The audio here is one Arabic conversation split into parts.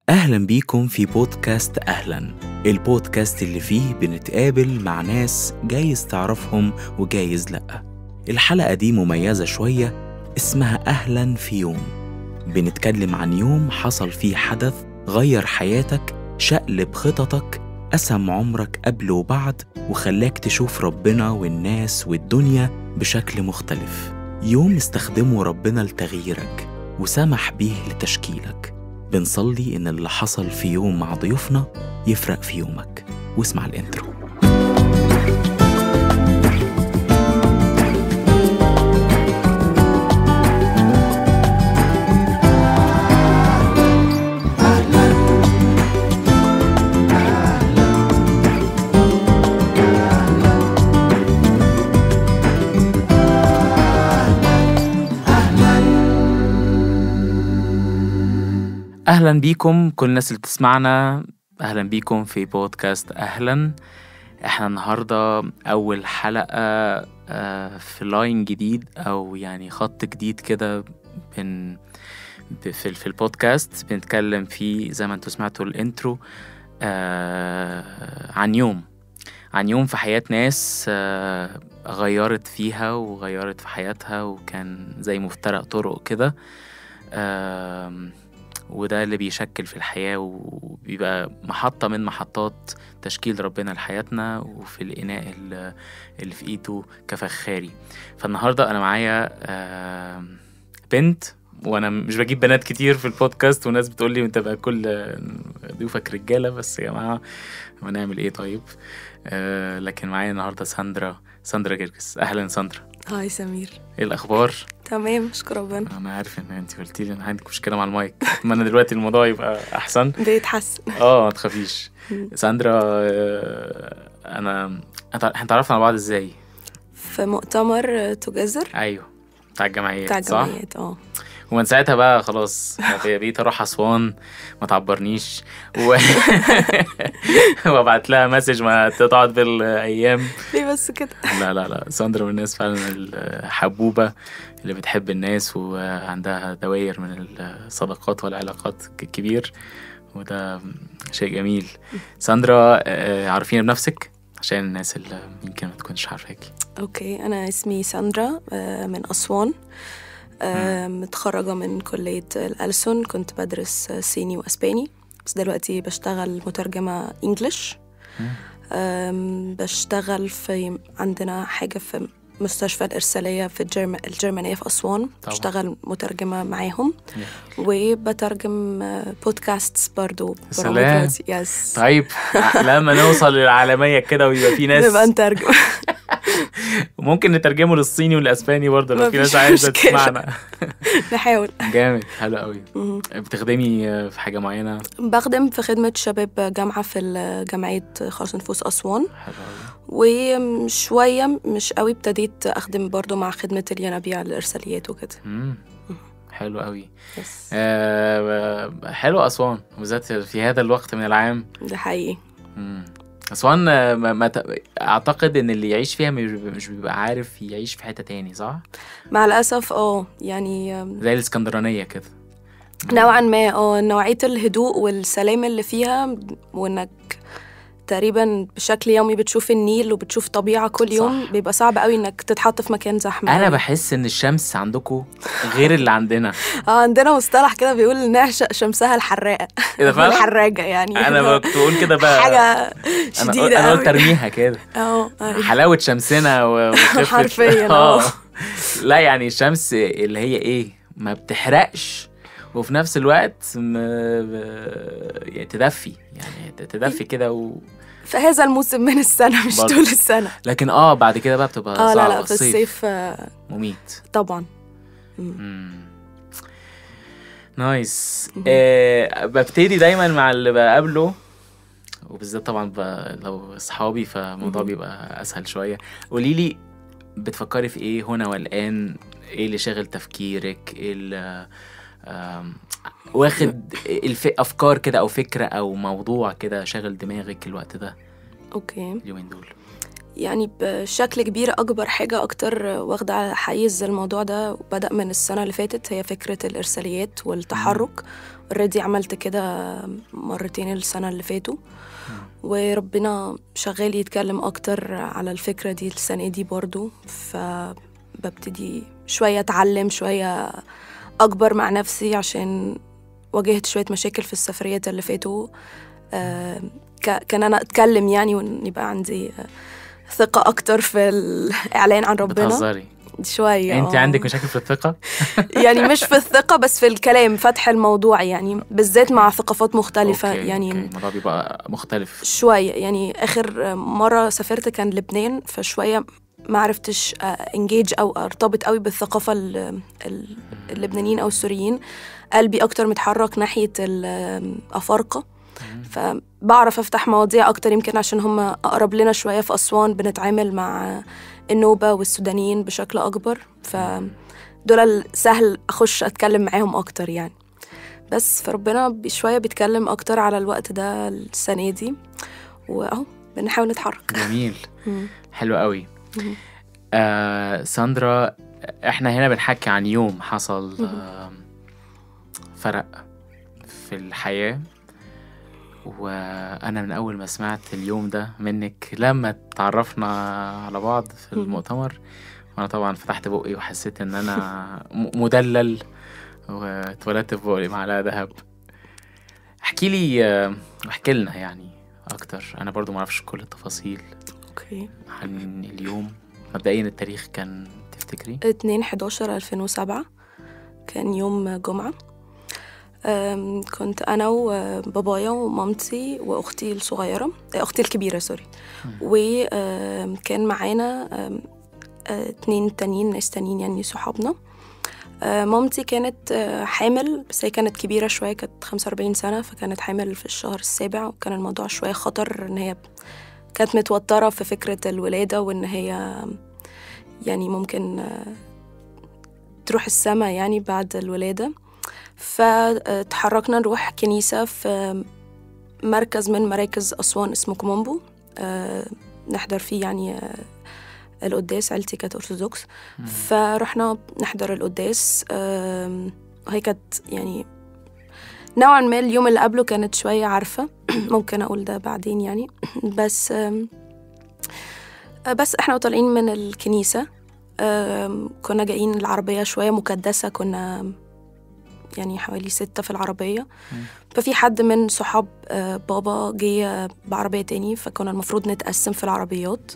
أهلا بيكم في بودكاست أهلا، البودكاست اللي فيه بنتقابل مع ناس جايز تعرفهم وجايز لأ. الحلقة دي مميزة شوية، اسمها أهلا في يوم. بنتكلم عن يوم حصل فيه حدث غير حياتك، شقلب خططك، قسم عمرك قبل وبعد، وخلاك تشوف ربنا والناس والدنيا بشكل مختلف. يوم استخدمه ربنا لتغييرك وسمح بيه لتشكيلك. بنصلي إن اللي حصل في يوم مع ضيوفنا يفرق في يومك. واسمع الانترو. أهلا بيكم كل الناس اللي بتسمعنا، أهلا بيكم في بودكاست أهلا. احنا النهاردة أول حلقة في لاين جديد، أو يعني خط جديد كده في البودكاست. بنتكلم فيه زي ما انتوا سمعتوا الانترو عن يوم في حياة ناس غيرت فيها وغيرت في حياتها، وكان زي مفترق طرق كده. وده اللي بيشكل في الحياة وبيبقى محطة من محطات تشكيل ربنا لحياتنا، وفي الإناء اللي في إيده كفخاري. فالنهاردة أنا معايا بنت، وأنا مش بجيب بنات كتير في البودكاست، وناس بتقولي وانت بقى كل ضيوفك رجالة، بس يا جماعة ما نعمل إيه طيب. لكن معايا النهاردة ساندرا جرجس. أهلا ساندرا. هاي سمير، إيه الأخبار؟ تمام اشكر ربنا. انا عارف ان انت قلتي لي ان عندك مشكله مع المايك، اتمنى دلوقتي الموضوع يبقى احسن. بيتحسن. ما تخافيش. ساندرا، احنا تعرفنا على بعض ازاي؟ في مؤتمر توجذر. ايوه، بتاع الجمعيات صح؟ ومن ساعتها بقى خلاص بقيت اروح اسوان ما تعبرنيش وابعت لها مسج ما تقعد بالايام. ليه بس كده؟ لا ساندرا من الناس فعلا الحبوبه اللي بتحب الناس، وعندها دوائر من الصداقات والعلاقات كبير، وده شيء جميل. ساندرا، عارفين بنفسك عشان الناس اللي يمكن ما تكونش عارفاكي. اوكي، انا اسمي ساندرا، من أسوان، متخرجة من كلية الألسن. كنت بدرس صيني وأسباني، بس دلوقتي بشتغل مترجمة إنجليش. بشتغل عندنا حاجة في مستشفى الإرسالية في الجرمانية في أسوان. بشتغل مترجمة معاهم، وبترجم بودكاستس برضو. سلام. طيب لما نوصل للعالمية كده ويبقى في ناس نبقى نترجم ممكن نترجمه للصيني والاسباني برضه لو في ناس عايزه تسمعنا. نحاول. جامد، حلو قوي. بتخدمي في حاجه معينه؟ بخدم في خدمه شباب جامعه في جمعيه خالص نفوس اسوان. حلو قوي. وشويه مش قوي ابتديت اخدم برضه مع خدمه الينابيع الارساليات وكده. حلو قوي. حلو اسوان وبالذات في هذا الوقت من العام. ده حقيقي. أسوان أعتقد إن اللي يعيش فيها مش بيبقى عارف يعيش في حتة تاني، صح؟ مع الأسف يعني زي الإسكندرانية كده نوعا ما. نوعية الهدوء والسلام اللي فيها، وإنك تقريبا بشكل يومي بتشوف النيل وبتشوف طبيعة كل يوم. صح. بيبقى صعب قوي إنك تتحط في مكان زحمة. أنا بحس إن الشمس عندكم غير اللي عندنا. عندنا مصطلح كده بيقول نعشق شمسها الحراقة. إذا فعلا الحراجة يعني. أنا بقول كده بقى حاجة شديدة. أنا قلت أرميها كده. حلاوة شمسنا حرفيا. لا يعني الشمس اللي هي إيه، ما بتحرقش وفي نفس الوقت تدفي، يعني تدفي كده في هذا الموسم من السنة، مش طول السنة. لكن بعد كده بقى بتبقى صعبة. لا في الصيف مميت طبعا. نايس. ببتدي دايما مع اللي بقابله، وبالذات طبعا لو صحابي فالموضوع بيبقى اسهل شوية. قوليلي بتفكري في ايه هنا والآن؟ ايه اللي شاغل تفكيرك؟ ايه اللي واخد افكار كده، او فكرة او موضوع كده شاغل دماغك الوقت ده؟ اوكي. اليومين دول يعني بشكل كبير أكبر حاجة أكتر واخدة على حيز الموضوع ده، وبدأ من السنة اللي فاتت، هي فكرة الإرساليات والتحرك already عملت كده مرتين السنة اللي فاتوا، وربنا شغال يتكلم أكتر على الفكرة دي السنة دي برضو، فببتدي شوية أتعلم شوية أكبر مع نفسي، عشان واجهت شوية مشاكل في السفريات اللي فاتوا. كان أنا أتكلم يعني، وإن يبقى عندي ثقة أكتر في الإعلان عن ربنا. بتهزري شوية انت عندك مشاكل في الثقة؟ يعني مش في الثقة بس في الكلام، فتح الموضوع يعني، بالذات مع ثقافات مختلفة. أوكي. يعني الموضوع بيبقى مختلف شوية. يعني آخر مرة سافرت كان لبنان، فشوية ما عرفتش انجيج أو ارتبط قوي بالثقافة اللبنانيين أو السوريين. قلبي أكتر متحرك ناحية الأفارقة، فبعرف أفتح مواضيع أكتر، يمكن عشان هم أقرب لنا شوية. في أسوان بنتعامل مع النوبة والسودانيين بشكل أكبر، فدول سهل أخش أتكلم معاهم أكتر يعني. بس فربنا شوية بيتكلم أكتر على الوقت ده السنة دي، وأهو بنحاول نتحرك. جميل. حلو قوي. ساندرا، احنا هنا بنحكي عن يوم حصل فرق في الحياة، وأنا من أول ما سمعت اليوم ده منك لما تعرفنا على بعض في المؤتمر، وأنا طبعا فتحت بقي وحسيت إن أنا مدلل واتولدت في بقي معلقة ذهب. احكي لي واحكي لنا يعني أكتر، أنا برضو معرفش كل التفاصيل أوكي. عن اليوم. مبدئيا التاريخ كان تفتكري؟ 2/11/2007 كان يوم جمعة. كنت أنا وبابايا ومامتي وأختي الصغيرة، أختي الكبيرة سوري، وكان معانا 2 تانيين، ناس تانيين يعني صحابنا. مامتي كانت حامل، بس هي كانت كبيرة شوية، كانت 45 سنة، فكانت حامل في الشهر السابع، وكان الموضوع شوية خطر، إن هي كانت متوترة في فكرة الولادة، وإن هي يعني ممكن تروح السما يعني بعد الولادة. فتحركنا نروح كنيسة في مركز من مراكز أسوان اسمه كومومبو، نحضر فيه يعني القداس. عيلتي كانت أرثوذكس، فرحنا نحضر القداس. هي كانت يعني نوعا ما اليوم اللي قبله كانت شوية عارفة ممكن أقول ده بعدين يعني. بس إحنا طالعين من الكنيسة، كنا جايين العربية شوية مكدسة، كنا يعني حوالي 6 في العربية. ففي حد من صحاب بابا جه بعربية تاني، فكنا المفروض نتقسم في العربيات.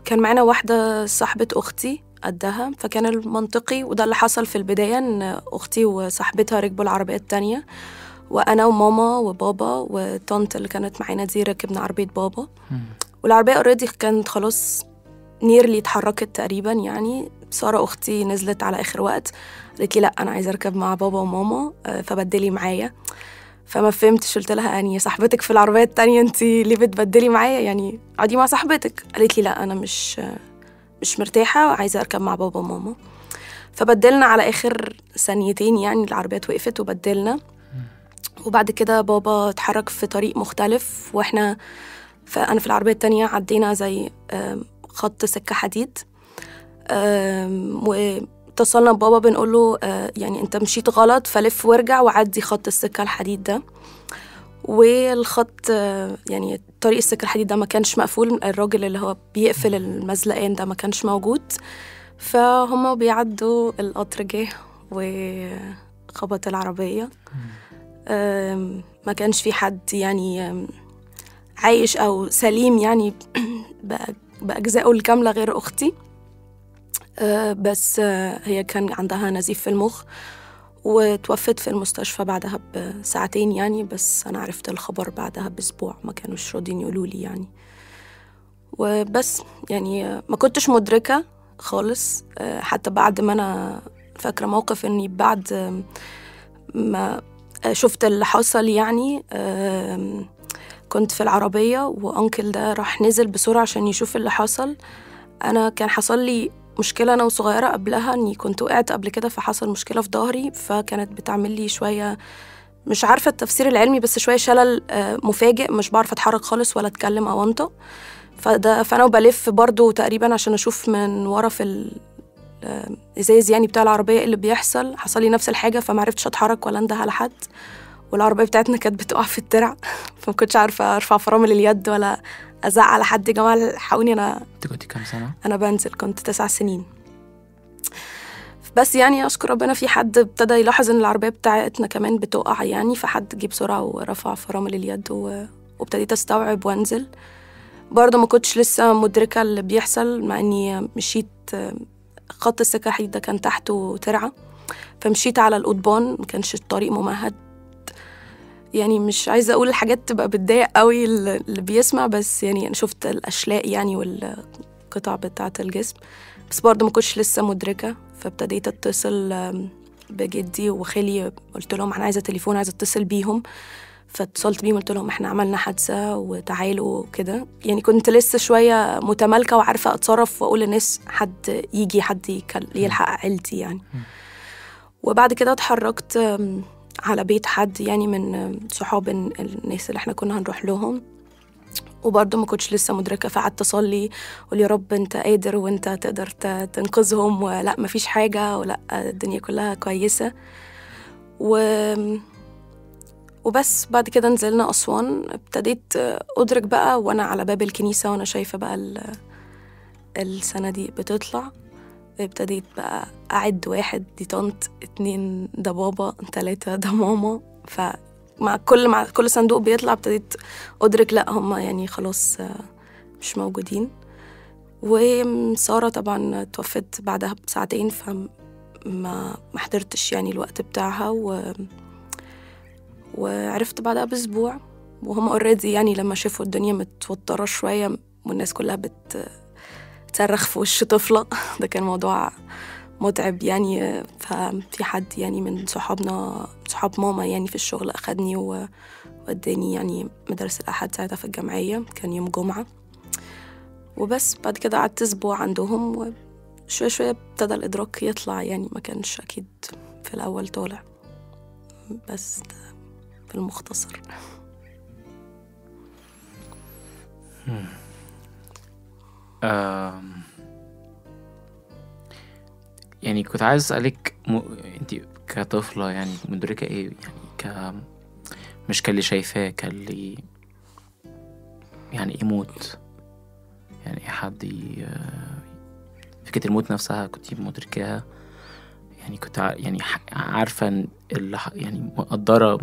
كان معنا واحدة صاحبة أختي قدها، فكان المنطقي، وده اللي حصل في البداية، إن أختي وصاحبتها ركبوا العربية التانية، وأنا وماما وبابا وطنط اللي كانت معانا دي ركبنا عربية بابا. والعربية already كانت خلاص نيرلي اتحركت تقريبا يعني. سارة أختي نزلت على آخر وقت، قالت لي لأ أنا عايزة أركب مع بابا وماما، فبدلي معايا. فما فهمتش، قلت لها يعني صاحبتك في العربية التانية، انتي ليه بتبدلي معايا؟ يعني قعدي مع صاحبتك. قالت لي لأ أنا مش مرتاحة وعايزة أركب مع بابا وماما. فبدلنا على آخر ثانيتين يعني، العربيات وقفت وبدلنا. وبعد كده بابا اتحرك في طريق مختلف، فأنا في العربية التانية عدينا زي خط سكة حديد، واتصلنا ببابا بنقول له يعني انت مشيت غلط، فلف وارجع وعدي خط السكة الحديد ده. والخط يعني طريق السكة الحديد ده ما كانش مقفول، الراجل اللي هو بيقفل المزلقين ده ما كانش موجود. فهم بيعدوا القطر جه وخبط العربية. ما كانش في حد يعني عايش أو سليم يعني بأجزائه الكاملة غير أختي. بس هي كان عندها نزيف في المخ، وتوفت في المستشفى بعدها بساعتين يعني. بس أنا عرفت الخبر بعدها بأسبوع، ما كانوش راضين يقولوا لي يعني. وبس يعني ما كنتش مدركة خالص، حتى بعد ما أنا فاكرة موقف إني بعد ما شفت اللي حصل يعني، كنت في العربية وأنكل ده راح نزل بسرعة عشان يشوف اللي حصل. أنا كان حصل لي مشكلة أنا وصغيرة قبلها، أني كنت وقعت قبل كده، فحصل مشكلة في ظهري، فكانت بتعمل لي شوية، مش عارفة التفسير العلمي، بس شوية شلل مفاجئ، مش بعرف أتحرك خالص ولا أتكلم أو أنطق. فأنا بلف برضو تقريبا عشان أشوف من ورا في الإزاز يعني بتاع العربية اللي بيحصل، حصل لي نفس الحاجة، فمعرفتش أتحرك ولا أنده على حد، والعربية بتاعتنا كانت بتقع في الترع، فما كنتش عارفة أرفع فرامل اليد ولا أزعق على حد، يا جماعة الحقوني. أنت كنت كام سنة؟ أنا بنزل كنت 9 سنين. بس يعني أشكر ربنا في حد ابتدى يلاحظ إن العربية بتاعتنا كمان بتقع يعني، فحد جه بسرعة ورفع فرامل اليد وابتديت أستوعب وأنزل. برضه ما كنتش لسه مدركة اللي بيحصل، مع إني مشيت خط السكة الحديد ده كان تحته ترعة، فمشيت على القضبان، ما كانش الطريق ممهد. يعني مش عايزة أقول الحاجات تبقى بتضايق قوي اللي بيسمع، بس يعني أنا شفت الأشلاء يعني والقطع بتاعة الجسم، بس برضه ما كنتش لسه مدركة. فابتديت أتصل بجدي وخالي، قلت لهم أنا عايزة تليفون، عايزة أتصل بيهم. فاتصلت بيهم قلت لهم إحنا عملنا حادثة وتعالوا كده. يعني كنت لسه شوية متمالكة وعارفة أتصرف وأقول للناس حد يجي، حد يلحق عيلتي يعني. وبعد كده اتحركت على بيت حد يعني من صحاب الناس اللي احنا كنا هنروح لهم، وبرضه ما كنتش لسه مدركة. فقعدت أصلي قول يا رب أنت قادر وأنت تقدر تنقذهم، ولا مفيش حاجة، ولا الدنيا كلها كويسة. وبس بعد كده نزلنا أسوان، ابتديت أدرك بقى وأنا على باب الكنيسة وأنا شايفة بقى السنة دي بتطلع. ابتديت بقى أعد 1 دي طنط، 2 ده بابا، 3 ده ماما. فمع كل صندوق بيطلع ابتديت أدرك لأ هما يعني خلاص مش موجودين. وسارة طبعا توفت بعدها ب2 ساعات، فما حضرتش يعني الوقت بتاعها، وعرفت بعدها بأسبوع. وهم اوريدي يعني لما شافوا الدنيا متوترة شوية والناس كلها بتصرخ في وش طفلة ده كان موضوع متعب يعني. ففي حد يعني من صحاب ماما يعني في الشغل أخدني ووداني يعني مدرسة الأحد ساعتها في الجمعية، كان يوم جمعة. وبس بعد كده قعدت أسبوع عندهم، وشوية شوية ابتدى الإدراك يطلع يعني، ما كانش أكيد في الأول طالع. بس ده في المختصر. يعني كنت عايز أسألك انت كطفلة يعني مدركة ايه يعني مش كاللي شايفاه، كاللي يعني ايه موت، يعني ايه حد فكرة الموت نفسها كنت مدركاها يعني، كنت يعني عارفة يعني مقدرة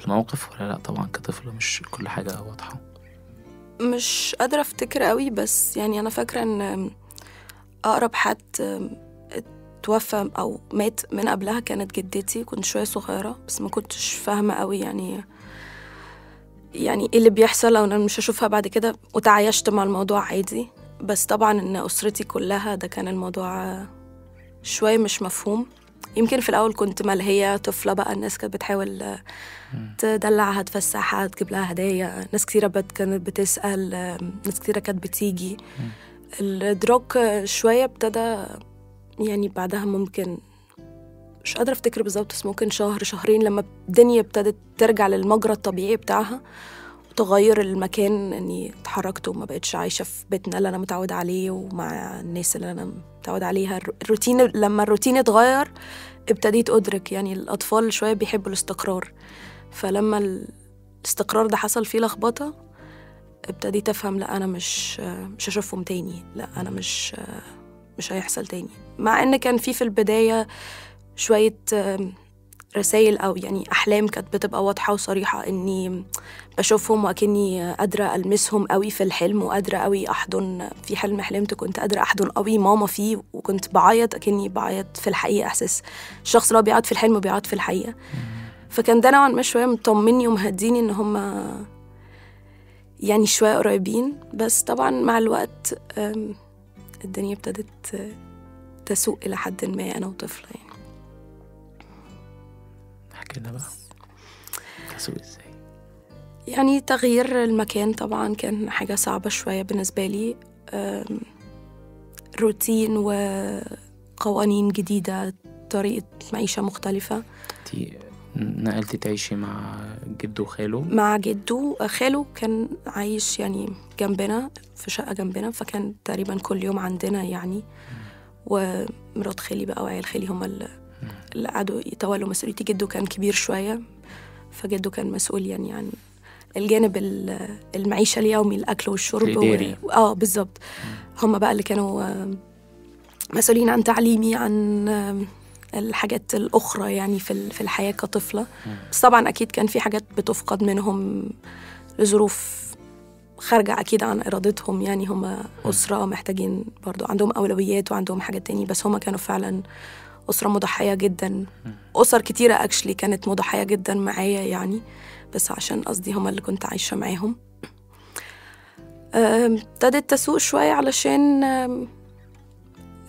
الموقف ولا لا؟ طبعا كطفلة مش كل حاجة واضحة. مش قادرة افتكر قوي، بس يعني انا فاكرة ان اقرب حد توفى او مات من قبلها كانت جدتي. كنت شوية صغيرة بس ما كنتش فاهمة قوي يعني ايه اللي بيحصل، او انا مش هشوفها بعد كده، وتعايشت مع الموضوع عادي. بس طبعا ان اسرتي كلها ده كان الموضوع شوية مش مفهوم. يمكن في الاول كنت ملهية طفلة بقى، الناس كانت بتحاول تدلعها، تفسحها، تجيب لها هدايا، ناس كتيرة كانت بتسأل، ناس كتيرة كانت بتيجي. الإدراك شوية ابتدى يعني بعدها، ممكن مش قادرة افتكر بالظبط، بس ممكن 1-2 لما الدنيا ابتدت ترجع للمجرى الطبيعي بتاعها وتغير المكان، اني اتحركت وما بقتش عايشة في بيتنا اللي انا متعودة عليه ومع الناس اللي انا متعودة عليها. الروتين، لما الروتين اتغير ابتديت أدرك يعني الأطفال شوية بيحبوا الاستقرار، فلما الاستقرار ده حصل فيه لخبطة ابتديت أفهم لا أنا مش هشوفهم تاني، لا أنا مش هيحصل تاني. مع إن كان في البداية شوية رسائل أو يعني أحلام كانت بتبقى واضحة وصريحة، إني بشوفهم وأكني قادرة ألمسهم قوي في الحلم، وقادرة قوي أحضن في حلم حلمت كنت قادرة أحضن قوي ماما فيه، وكنت بعيط أكني بعيط في الحقيقة، إحساس الشخص اللي هو بيعيط في الحلم بيعيط في الحقيقة. فكان ده نوعا ما شوية مطمني ومهديني إن هما يعني شوية قريبين. بس طبعا مع الوقت الدنيا ابتدت تسوء إلى حد ما أنا وطفلة يعني. احكي لنا بقى تسوء ازاي؟ يعني تغيير المكان طبعا كان حاجة صعبة شوية بالنسبة لي، روتين وقوانين جديدة، طريقة معيشة مختلفة. انتي نقلتي تعيشي مع جده وخاله؟ مع جده. خاله كان عايش يعني جنبنا في شقة جنبنا، فكان تقريبا كل يوم عندنا يعني. ومرات خالي بقى وعيال خالي هم اللي قعدوا يتولوا مسؤوليتي. جده كان كبير شوية، فجده كان مسؤول يعني عن الجانب المعيشة اليومي، الأكل والشرب بالظبط. هم بقى اللي كانوا مسؤولين عن تعليمي، عن الحاجات الأخرى يعني في الحياة كطفلة. بس طبعا أكيد كان في حاجات بتفقد منهم لظروف خارجة أكيد عن إرادتهم، يعني هم أسرة محتاجين برضو، عندهم أولويات وعندهم حاجات تاني، بس هم كانوا فعلا أسرة مضحية جدا. أسر كتيرة أكشلي كانت مضحية جدا معايا يعني، بس عشان قصدي هم اللي كنت عايشة معاهم. ابتدت تسوق شوية علشان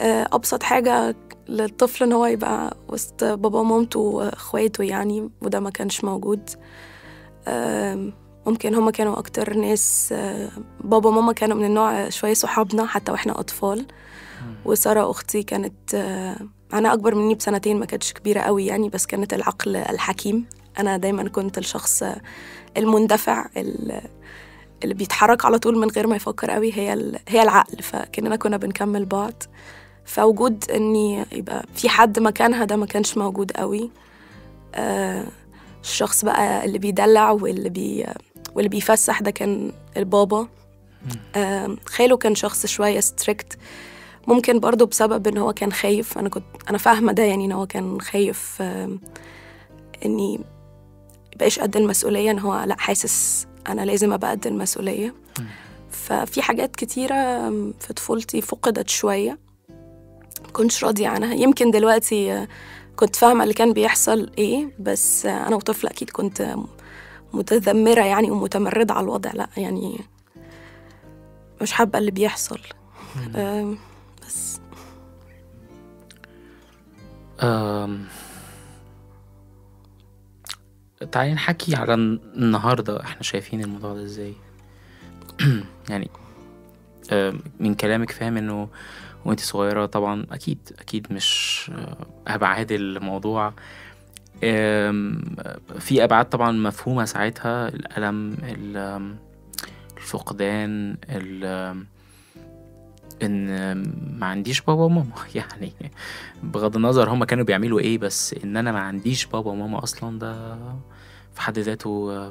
أبسط حاجة للطفل إن هو يبقى وسط بابا ومامته وأخواته يعني، وده ما كانش موجود. ممكن هما كانوا أكتر ناس، بابا وماما كانوا من النوع شوية صحابنا حتى وإحنا أطفال. وسارة أختي كانت أنا أكبر مني بسنتين، ما كانتش كبيرة قوي يعني، بس كانت العقل الحكيم. أنا دايما كنت الشخص المندفع اللي بيتحرك على طول من غير ما يفكر قوي، هي العقل. فكأننا كنا بنكمل بعض، فوجود إني يبقى في حد مكانها ده ما كانش موجود قوي. الشخص بقى اللي بيدلع واللي بيفسح ده كان البابا. خاله كان شخص شوية ستريكت، ممكن برضو بسبب إن هو كان خايف. أنا فاهمة ده يعني، إن هو كان خايف إني يبقاش قد المسؤولية، إن هو لأ، حاسس أنا لازم أبقى قد المسؤولية. ففي حاجات كتيرة في طفولتي فقدت شوية، كنتش راضية عنها. يمكن دلوقتي كنت فاهمة اللي كان بيحصل إيه، بس أنا وطفلة أكيد كنت متذمرة يعني ومتمردة على الوضع. لأ يعني مش حابة اللي بيحصل. بس تعالي نحكي على النهاردة احنا شايفين الموضوع ده ازاي. يعني من كلامك فاهم انه وانت صغيرة طبعا اكيد مش ابعاد الموضوع، في ابعاد طبعا مفهومة ساعتها، الألم، الفقدان، ان ما عنديش بابا وماما. يعني بغض النظر هما كانوا بيعملوا ايه، بس ان انا ما عنديش بابا وماما اصلا ده في حد ذاته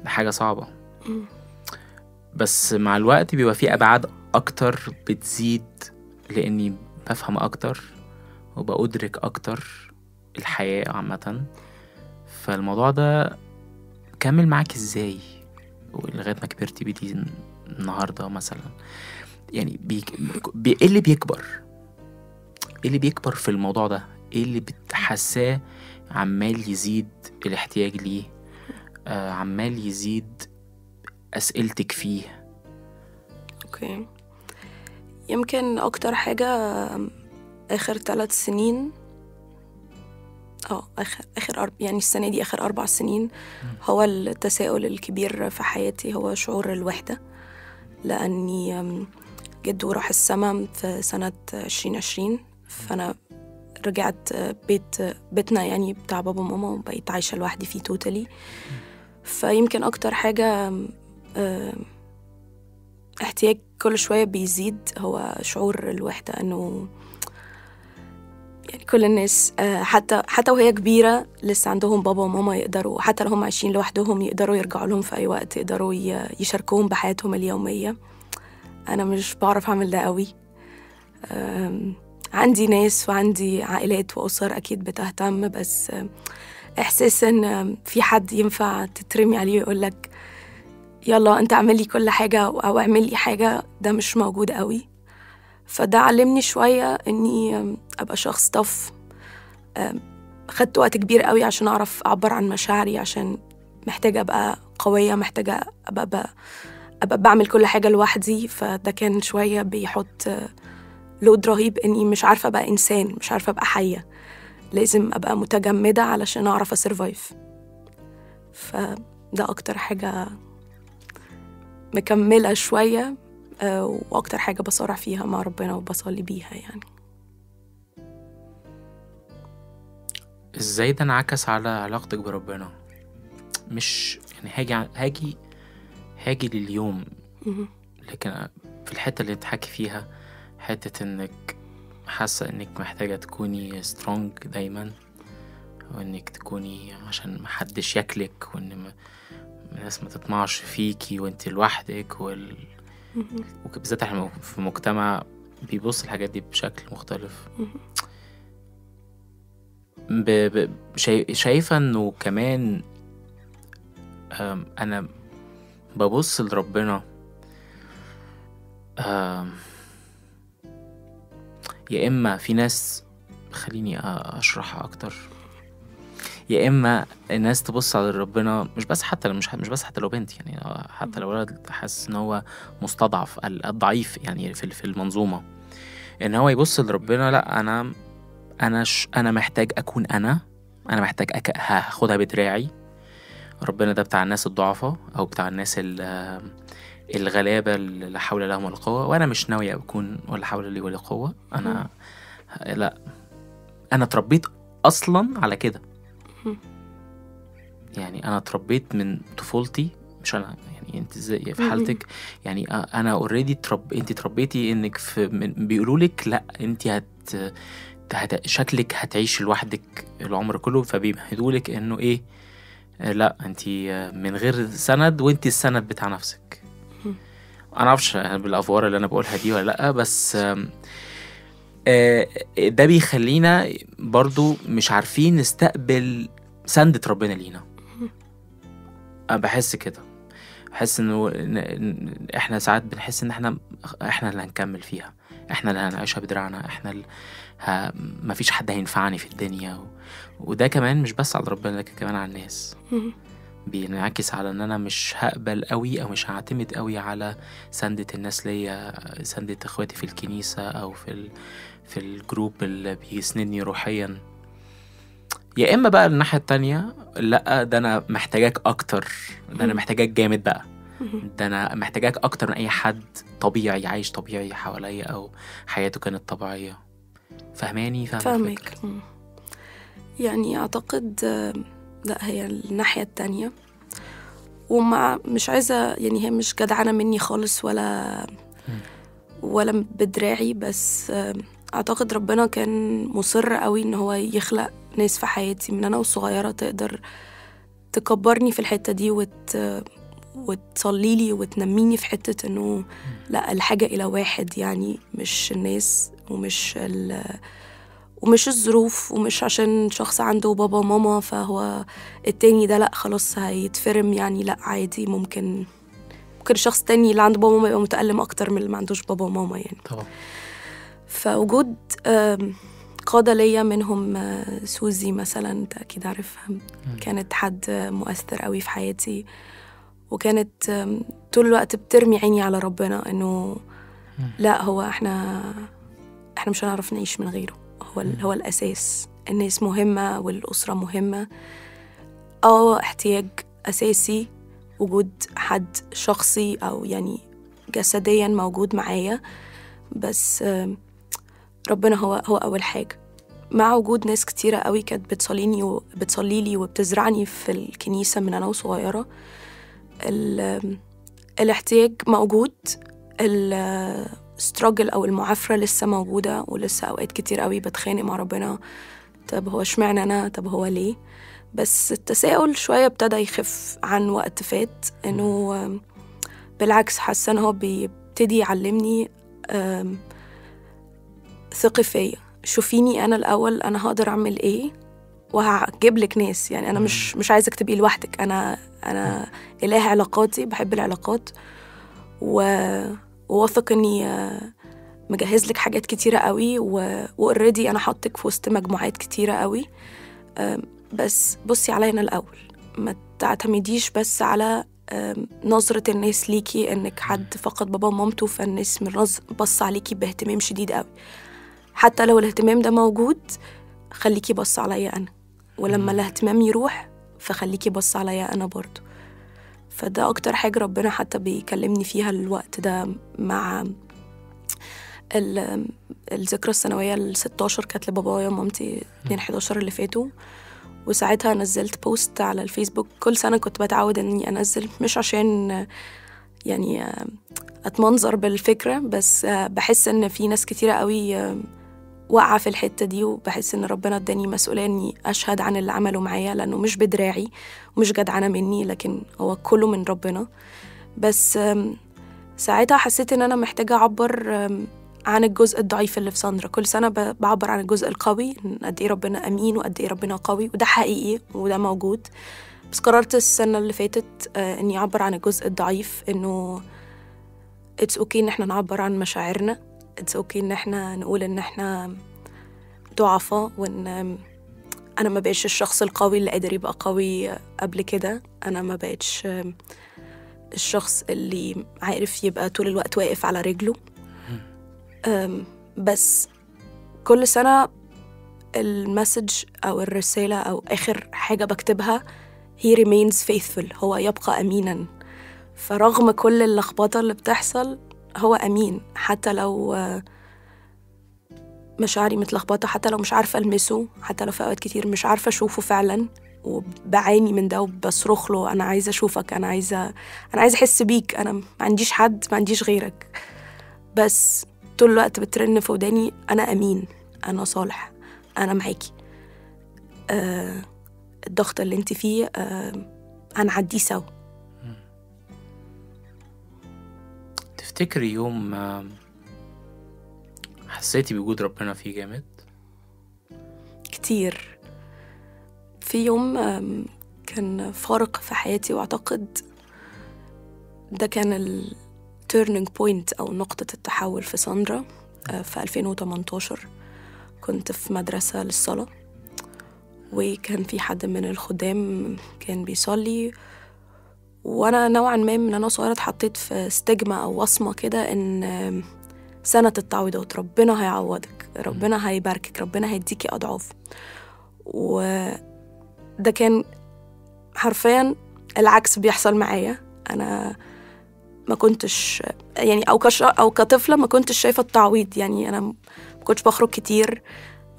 حاجة صعبة. بس مع الوقت بيبقى فيه ابعاد اكتر بتزيد، لاني بفهم اكتر وبأدرك اكتر الحياة عامة. فالموضوع ده كمل معاك ازاي لغاية ما كبرتي بدي النهاردة مثلا؟ يعني ايه اللي بيكبر؟ ايه اللي بيكبر في الموضوع ده؟ ايه اللي بتحساه عمال يزيد الاحتياج ليه، عمال يزيد أسئلتك فيه؟ اوكي، يمكن اكتر حاجة اخر 3 سنين، يعني السنة دي اخر 4 سنين، هو التساؤل الكبير في حياتي، هو شعور الوحدة. لاني جده راح السما في سنة 2020، فأنا رجعت بيتنا يعني بتاع بابا وماما، وبقيت عايشة لوحدي فيه توتالي. فيمكن أكتر حاجة احتياج كل شوية بيزيد هو شعور الوحدة، أنه يعني كل الناس حتى وهي كبيرة لسه عندهم بابا وماما يقدروا، حتى لو هم عايشين لوحدهم، يقدروا يرجعوا لهم في أي وقت، يقدروا يشاركوهم بحياتهم اليومية. أنا مش بعرف أعمل ده قوي. عندي ناس وعندي عائلات وأسر أكيد بتهتم، بس إحساس إن في حد ينفع تترمي عليه ويقولك يلا أنت اعملي كل حاجة أو اعملي حاجة، ده مش موجود قوي. فده علمني شوية إني أبقى شخص طف. خدت وقت كبير قوي عشان أعرف أعبر عن مشاعري، عشان محتاجة أبقى قوية، محتاجة أبقى بعمل كل حاجة لوحدي. فده كان شوية بيحط لود رهيب، إني مش عارفة أبقى إنسان، مش عارفة أبقى حية، لازم أبقى متجمدة علشان أعرف أسرفايف. فده أكتر حاجة مكملة شوية، وأكتر حاجة بصارع فيها مع ربنا وبصلي بيها يعني. إزاي ده انعكس على علاقتك بربنا؟ مش يعني هاجي لليوم، لكن في الحتة اللي بتحكي فيها حتة إنك حاسة انك محتاجة تكوني سترونج دايما، وانك تكوني عشان محدش ياكلك، وان الناس ما تطمعش فيكي وانت لوحدك وبالذات احنا في مجتمع بيبص الحاجات دي بشكل مختلف. شايفة انه كمان انا ببص لربنا يا اما في ناس، خليني اشرحها اكتر، يا اما الناس تبص على ربنا مش بس حتى لو بنت، يعني حتى لو ولد حاسس ان هو مستضعف الضعيف يعني في المنظومه، ان هو يبص لربنا لا انا محتاج اكون انا محتاج هاخدها بدراعي. ربنا ده بتاع الناس الضعفاء او بتاع الناس الغلابه اللي لا حول لهم ولا قوه، وانا مش ناوي اكون ولا حول لي ولا قوه. انا اتربيت اصلا على كده، يعني انا اتربيت من طفولتي، مش انا يعني انت زي في حالتك، يعني انا اوريدي انت اتربيتي انك بيقولوا لك لا انت شكلك هتعيش لوحدك العمر كله، فبيمهدوا لك انه ايه، لا انت من غير سند وانت السند بتاع نفسك. انا معرفش بالافوار اللي انا بقولها دي ولا لا، بس ده بيخلينا برضو مش عارفين نستقبل سندة ربنا لينا. انا بحس كده، بحس انه احنا ساعات بنحس ان احنا اللي هنكمل فيها، احنا اللي هنعيشها بدراعنا، احنا مفيش حد هينفعني في الدنيا وده كمان مش بس على ربنا لكن كمان على الناس. بينعكس على ان انا مش هقبل قوي او مش هعتمد قوي على سندة الناس ليا، سندة اخواتي في الكنيسة او في الجروب اللي بيسندني روحيا. يا اما بقى الناحية التانية لا ده انا محتاجاك اكتر، ده انا محتاجاك جامد بقى، ده انا محتاجاك اكتر من اي حد طبيعي عايش طبيعي حواليا او حياته كانت طبيعية. فهماني؟ فاهمك. يعني اعتقد لا هي الناحية التانية، ومع مش عايزة يعني هي مش جدعانة مني خالص ولا بدراعي، بس اعتقد ربنا كان مصر قوي ان هو يخلق ناس في حياتي من انا وصغيرة تقدر تكبرني في الحتة دي وتصلي لي وتنميني في حتة انه لا الحاجة الى واحد، يعني مش الناس ومش الظروف، ومش عشان شخص عنده بابا وماما فهو التاني ده لا خلاص هيتفرم، يعني لا عادي، ممكن الشخص التاني اللي عنده بابا وماما يبقى متألم اكتر من اللي ما عندوش بابا وماما يعني. طبعا. فوجود قادة ليا منهم سوزي مثلا، انت اكيد عارفها، كانت حد مؤثر قوي في حياتي، وكانت طول الوقت بترمي عيني على ربنا انه لا هو احنا مش هنعرف نعيش من غيره، هو الاساس، الناس مهمة والأسرة مهمة، احتياج اساسي وجود حد شخصي او يعني جسديا موجود معايا، بس ربنا هو اول حاجة. مع وجود ناس كتيرة قوي كانت بتصلي لي وبتزرعني في الكنيسة من انا وصغيرة، الاحتياج موجود، الستراجل او المعافرة لسه موجودة، ولسه اوقات كتير قوي بتخانق مع ربنا، طب هو اشمعنى انا، طب هو ليه؟ بس التساؤل شوية ابتدى يخف عن وقت فات، انه بالعكس حاسة ان هو بيبتدي يعلمني ثقي فيا، شوفيني انا الاول، انا هقدر اعمل ايه وهجيب لك ناس، يعني انا مش عايزك تبقي لوحدك، انا اله علاقاتي، بحب العلاقات، وواثق اني مجهز لك حاجات كتيرة قوي، واوريدي انا حاطك في وسط مجموعات كتيرة قوي، بس بصي علينا الاول، ما تعتمديش بس على نظرة الناس ليكي انك حد فقد بابا ومامته فالناس بص عليكي باهتمام شديد قوي، حتى لو الاهتمام ده موجود خليكي بص عليا انا، ولما الاهتمام يروح فخليكي بص عليا انا برضو. فده اكتر حاجة ربنا حتى بيكلمني فيها الوقت ده، مع الذكرى السنوية 16 كانت لبابايا ومامتي 2/11 اللي فاتوا، وساعتها نزلت بوست على الفيسبوك. كل سنة كنت بتعود اني انزل، مش عشان يعني اتمنظر بالفكرة، بس بحس ان في ناس كتيرة قوي واقعة في الحتة دي، وبحس إن ربنا اداني مسؤولية إني أشهد عن اللي عمله معايا، لأنه مش بدراعي ومش جدعانة مني، لكن هو كله من ربنا. بس ساعتها حسيت إن أنا محتاجة أعبر عن الجزء الضعيف اللي في ساندرا. كل سنة بعبر عن الجزء القوي، قد إيه ربنا أمين وقد إيه ربنا قوي، وده حقيقي وده موجود. بس قررت السنة اللي فاتت إني أعبر عن الجزء الضعيف، إنه it's okay إن إحنا نعبر عن مشاعرنا، it's okay إن إحنا نقول إن إحنا ضعفاء، وإن أنا ما بقيتش الشخص القوي اللي قادر يبقى قوي قبل كده. أنا ما بقيتش الشخص اللي عارف يبقى طول الوقت واقف على رجله. بس كل سنة المسج أو الرسالة أو آخر حاجة بكتبها he remains faithful، هو يبقى أميناً. فرغم كل اللخبطة اللي بتحصل هو أمين، حتى لو مشاعري متلخبطة، حتى لو مش عارفة ألمسه، حتى لو في أوقات كتير مش عارفة أشوفه فعلاً وبعاني من ده وبصرخ له أنا عايزة أشوفك، أنا عايزة أحس بيك، أنا ما عنديش حد، ما عنديش غيرك. بس طول الوقت بترن في وداني أنا أمين، أنا صالح، أنا معاكي. الضغط اللي انت فيه هنعديه سوا. تفتكري يوم حسيتي بوجود ربنا فيه جامد؟ كتير. في يوم كان فارق في حياتي، واعتقد ده كان التيرنينج بوينت أو نقطة التحول في ساندرا. في 2018 كنت في مدرسة للصلاة، وكان في حد من الخدام كان بيصلي، وأنا نوعاً ما من أنا صغيرة اتحطيت في ستيجما أو وصمة كده إن سنة التعويضات، ربنا هيعوضك، ربنا هيباركك، ربنا هيديكي أضعاف. وده كان حرفياً العكس بيحصل معايا. أنا ما كنتش يعني أو كطفلة ما كنتش شايفة التعويض. يعني أنا ما كنتش بخرج كتير،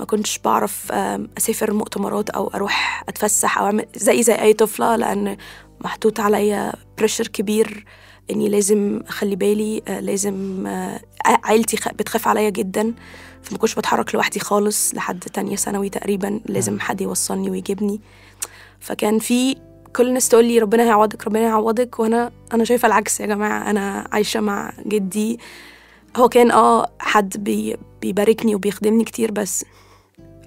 ما كنتش بعرف أسافر مؤتمرات أو أروح أتفسح أو أعمل زي أي طفلة، لأن محطوط عليا بريشر كبير إني لازم أخلي بالي، لازم عيلتي بتخاف عليا جدا، فما كنتش بتحرك لوحدي خالص لحد تانية ثانوي تقريبا، لازم حد يوصلني ويجيبني. فكان في كل الناس تقول لي ربنا هيعوضك، ربنا هيعوضك، وأنا شايفة العكس يا جماعة. أنا عايشة مع جدي، هو كان حد بيباركني وبيخدمني كتير، بس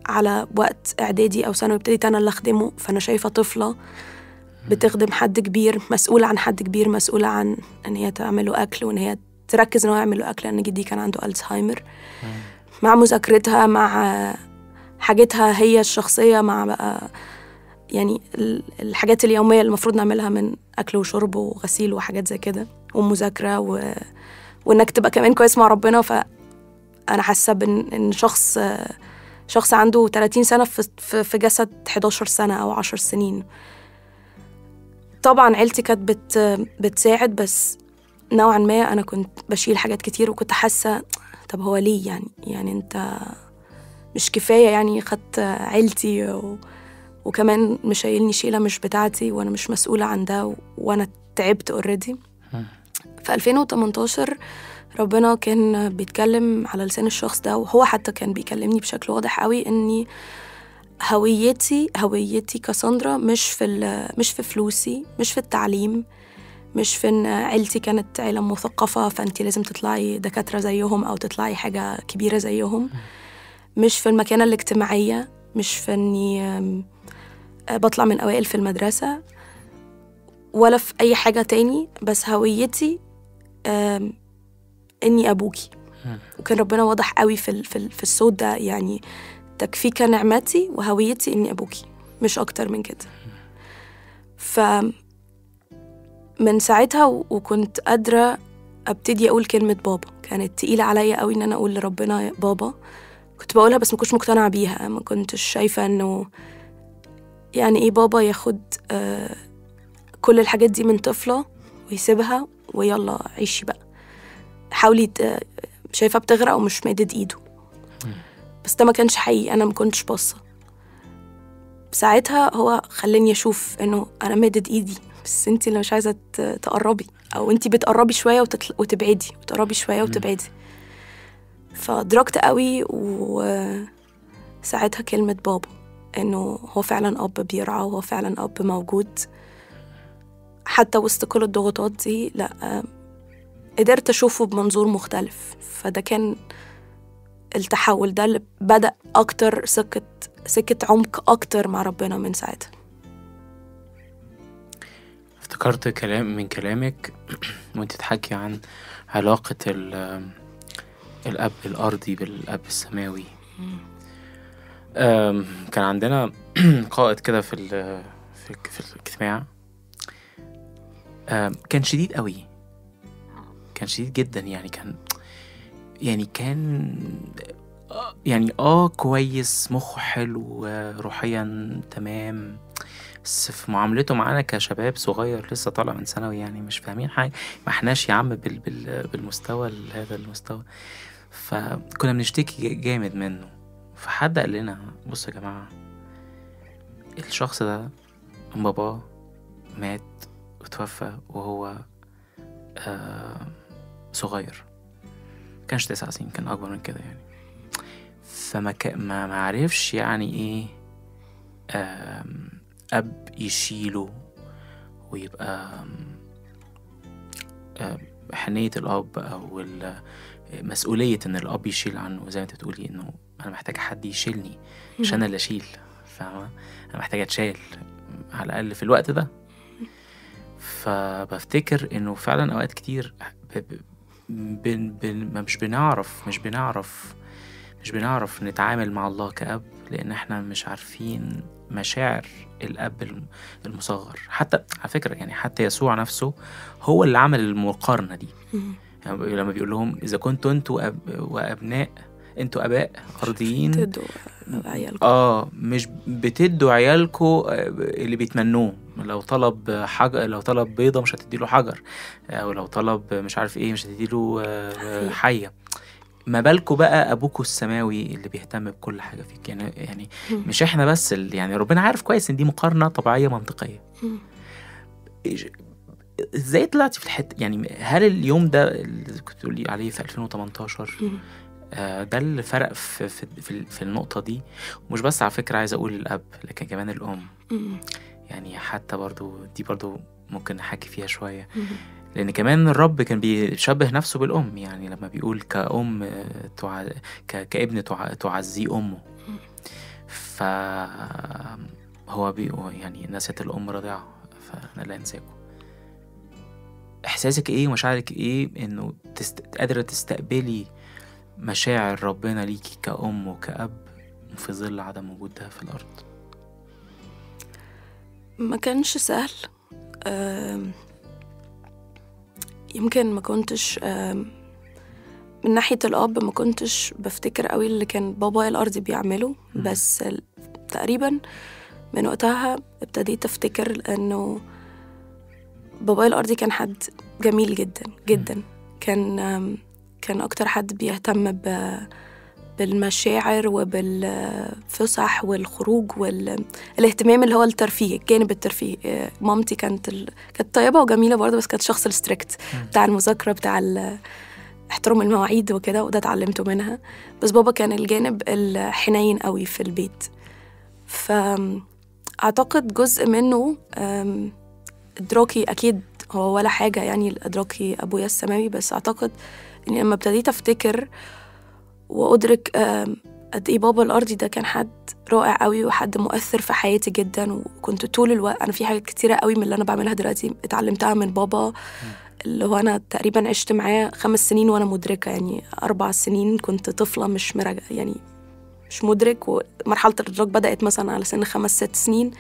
على وقت إعدادي أو ثانوي ابتديت أنا اللي أخدمه. فأنا شايفة طفلة بتخدم حد كبير، مسؤولة عن حد كبير، مسؤولة عن أن هي تعمله أكل وأن هي تركز أنه يعمله أكل، لأن جدي كان عنده ألزهايمر، مع مذاكرتها، مع حاجتها هي الشخصية، مع بقى يعني الحاجات اليومية اللي المفروض نعملها من أكل وشرب وغسيل وحاجات زي كده ومذاكرة وإنك تبقى كمان كويس مع ربنا. فأنا حاسة إن شخص عنده 30 سنة في جسد 11 سنة أو 10 سنين. طبعا عيلتي كانت بتساعد، بس نوعا ما أنا كنت بشيل حاجات كتير، وكنت حاسة طب هو ليه يعني أنت مش كفاية يعني خدت عيلتي وكمان مشايلني شيلة مش بتاعتي، وأنا مش مسؤولة عن ده، وأنا تعبت already. في 2018 ربنا كان بيتكلم على لسان الشخص ده، وهو حتى كان بيكلمني بشكل واضح قوي إني هويتي كساندرا مش في فلوسي، مش في التعليم، مش في إن عيلتي كانت عيلة مثقفة فأنتي لازم تطلعي دكاترة زيهم أو تطلعي حاجة كبيرة زيهم، مش في المكانة الاجتماعية، مش في إني بطلع من أوائل في المدرسة، ولا في أي حاجة تاني. بس هويتي إني أبوكي. وكان ربنا واضح قوي في الصوت ده، يعني تكفيك نعمتي وهويتي إني أبوكي، مش أكتر من كده. فمن ساعتها وكنت قادرة أبتدي أقول كلمة بابا. كانت تقيلة عليا قوي إن أنا أقول لربنا بابا، كنت بقولها بس ما كنتش مقتنعة بيها، ما كنتش شايفة إنه يعني إيه بابا ياخد كل الحاجات دي من طفلة ويسيبها ويلا عيشي بقى، حاولي شايفة بتغرق ومش مادد إيده. بس ده ما كانش حقيقي، أنا ما كنتش باصة. ساعتها هو خلاني أشوف إنه أنا مادد إيدي، بس أنتي اللي مش عايزة تقربي، أو أنتي بتقربي شوية وتبعدي، وتقربي شوية وتبعدي. فدركت قوي وساعتها كلمة بابا، إنه هو فعلا أب بيرعى وهو فعلا أب موجود حتى وسط كل الضغوطات دي. لأ، قدرت أشوفه بمنظور مختلف. فده كان التحول ده اللي بدأ أكتر سكة عمق أكتر مع ربنا من ساعتها. افتكرت كلام من كلامك وانت تحكي عن علاقة الأب الأرضي بالأب السماوي. كان عندنا قائد كده في الاجتماع، كان شديد قوي، كان شديد جدا. يعني كويس، مخه حلو، روحيا تمام، بس في معاملته معانا كشباب صغير لسه طالع من ثانوي، يعني مش فاهمين حاجة، ما احناش يا عم بالمستوى هذا المستوى. فكنا بنشتكي جامد منه. فحد قال لنا بصوا يا جماعة، الشخص ده باباه مات وتوفى وهو صغير، كانش 9 سنين، كان أكبر من كده يعني. ما عرفش يعني إيه أب يشيله ويبقى حنية الأب أو مسؤولية إن الأب يشيل عنه. زي ما أنت بتقولي، إنه أنا محتاج حد يشيلني، مش أنا اللي أشيل، فاهمة؟ أنا محتاج أتشال على الأقل في الوقت ده. فبفتكر إنه فعلا أوقات كتير مش بنعرف نتعامل مع الله كأب، لأن احنا مش عارفين مشاعر الأب المصغر. حتى على فكرة يعني حتى يسوع نفسه هو اللي عمل المقارنة دي. يعني لما بيقول لهم إذا كنتوا انتوا وأبناء، انتوا أباء أرضيين، تدوا عيالكم مش بتدوا عيالكم اللي بيتمنوه. لو طلب حجر، لو طلب بيضة مش هتديله حجر، أو لو طلب مش عارف إيه مش هتديله حية. ما بالكوا بقى أبوكوا السماوي اللي بيهتم بكل حاجة فيك. يعني مش إحنا بس يعني ربنا عارف كويس إن دي مقارنة طبيعية منطقية. إزاي طلعتي في الحتة؟ يعني هل اليوم ده اللي كنت تقولي عليه في 2018 ده اللي فرق في النقطة دي؟ ومش بس على فكرة عايز أقول الأب، لكن كمان الأم. يعني حتى برضو ممكن نحكي فيها شوية، لأن كمان الرب كان بيشبه نفسه بالأم. يعني لما بيقول كأم كابن تعزي أمه، فهو يعني نسيت الأم رضيعة، فأنا لا أنساكم. إحساسك إيه ومشاعرك إيه إنه قادرة تستقبلي مشاعر ربنا ليكي كأم وكأب في ظل عدم وجودها في الأرض؟ ما كانش سهل. يمكن ما كنتش من ناحية الأب ما كنتش بفتكر قوي اللي كان بابايا الأرضي بيعمله، بس تقريبا من وقتها ابتديت أفتكر أنه بابايا الأرضي كان حد جميل جدا جدا. كان أكتر حد بيهتم بالمشاعر وبالفسح والخروج والاهتمام اللي هو الترفيه، الجانب الترفيه. مامتي كانت طيبة وجميلة برضه، بس كانت شخص الستريكت بتاع المذاكرة، بتاع احترام المواعيد وكده، وده اتعلمته منها. بس بابا كان الجانب الحنين قوي في البيت. فأعتقد جزء منه إدراكي، أكيد هو ولا حاجة يعني إدراكي أبويا السماوي، بس أعتقد إني لما ابتديت أفتكر وأدرك قد إيه بابا الأرضي ده كان حد رائع قوي وحد مؤثر في حياتي جدا. وكنت طول الوقت أنا في حاجات كتيرة قوي من اللي أنا بعملها دلوقتي اتعلمتها من بابا، اللي هو أنا تقريبا عشت معاه 5 سنين وأنا مدركة. يعني 4 سنين كنت طفلة مش يعني مش مدرك، ومرحلة الإدراك بدأت مثلا على سن 5-6 سنين،